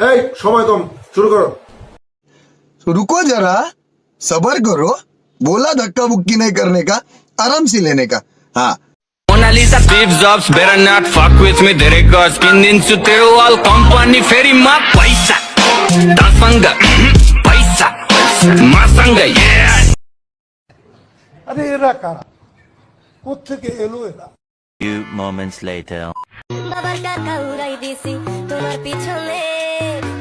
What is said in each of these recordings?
এই সময় কম, শুরু করো। रुको जरा, सबर करो। बोला धक्का बुक्की नहीं करने का, आराम से लेने का। हाँ Mona Lisa, Steve Jobs, better not fuck with me. There goes skin into the wall. Company ferry ma paisa. Dasanga, paisa. Masanga, yeah. আরে এরা কারা, কোত্থেকে এলো এরা? Few moments later. বাবার টাকা উড়াই দিছি তোমার পিছনে,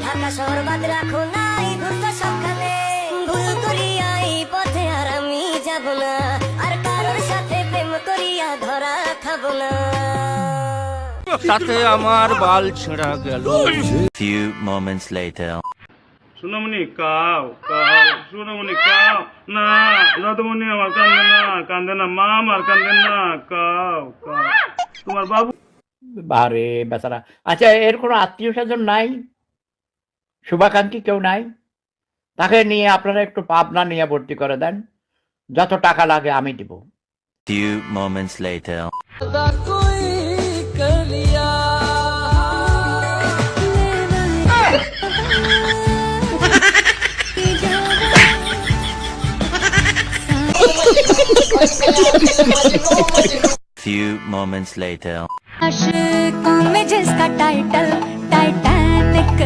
ঢাকা শহর বাদ রাখো নাই ঘুরতে সবখানে। ভুল করিয়া এই পথে আর আমি যাব না, আর কারোর সাথে প্রেম করিয়া ধরা খাবো না। সাথে আমার বাল ছেঁড়া গেল। Few moments later. সোনামণি কাও কাও, সোনামণি কাও না, দাদুমণি আমার কান্দে না, কান্দে না, মা আমার কান্দে না, কাও কাও। তোমার বাবু বারে বেচারা। আচ্ছা, এর কোনো আত্মীয় স্বজন নাই, শুভাকাঙ্ক্ষী কেউ নাই? তাকে নিয়ে আপনারা একটু পাবনা নিয়ে ভর্তি করে দেন, যত টাকা লাগে আমি দিব। Few moments later. Few moments later. आशिकों में जिसका टाइटल टाइटैनिक,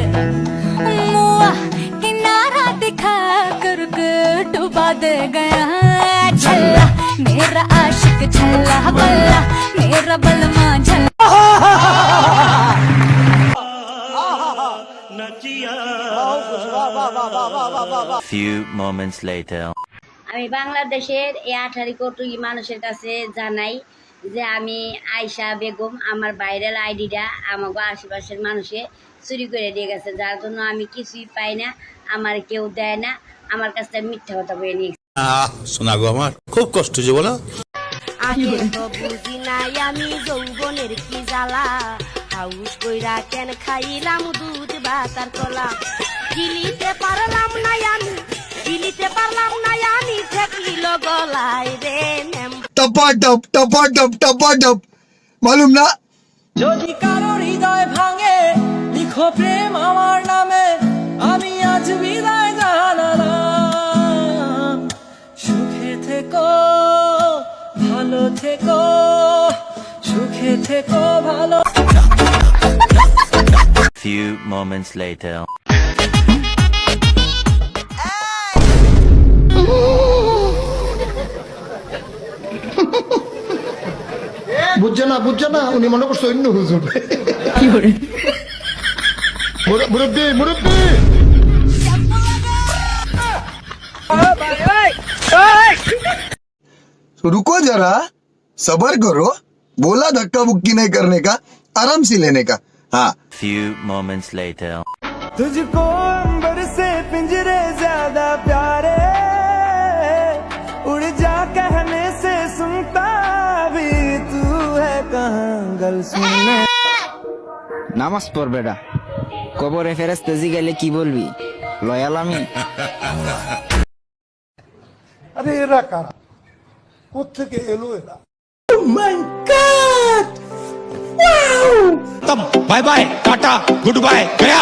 मुआ किनारा दिखा कर डुबा दे गया छल्ला, मेरा आशिक छल्ला बल्ला, मेरा बलमा झल्ला। Few moments later. আমি বাংলাদেশের এই 18 কোটি মানুষের কাছে জানাই যে আমি আয়শা বেগম, আমার ভাইরাল আইডিটা আমাকে আশেপাশের মানুষে চুরি করে দিয়ে গেছে, যার জন্য আমি কিছুই পাই না, আমার কেউ দেয় না, আমার কাছ থেকে মিথ্যা কথা বলে নিয়ে শোনা গো, আমার খুব কষ্ট যে বলো। আগে তো বুঝি নাই আমি যৌবনের কি জ্বালা, হাউস কইরা কেন খাইলাম দুধ ভাতার কলা, গিলিতে পারলাম না আমি, গিলিতে পারলাম না আমি, ঠেকিল গলায় রে নেম। टपा टप मालूम ना। যদি কারো হৃদয় ভাঙে লিখো প্রেম আমার নামে, আমি আজ বিদায় জানালাম। সুখে থেকো ভালো থেকো, সুখে থেকো ভালো। Few moments later. বুঝছে না, উনি মনে করছে অন্য হুজুর। মুরব্বি মুরব্বি, रुको जरा, सबर करो। बोला धक्का बुक्की नहीं करने का, आराम से लेने का। हाँ Few moments later. तुझको अंबर से पिंजरे ज्यादा प्यारे, उड़ जा कहने से सुनता भी तू है कहाँ गल सुनने। নামাজ পড় বেটা, কবরে ফেরেশতা জিগাইলে কি বলবি? লয়াল আমি। আরে এরা কারা, কোত্থেকে এলো এরা? Bye bye, tata, good bye, Gaya.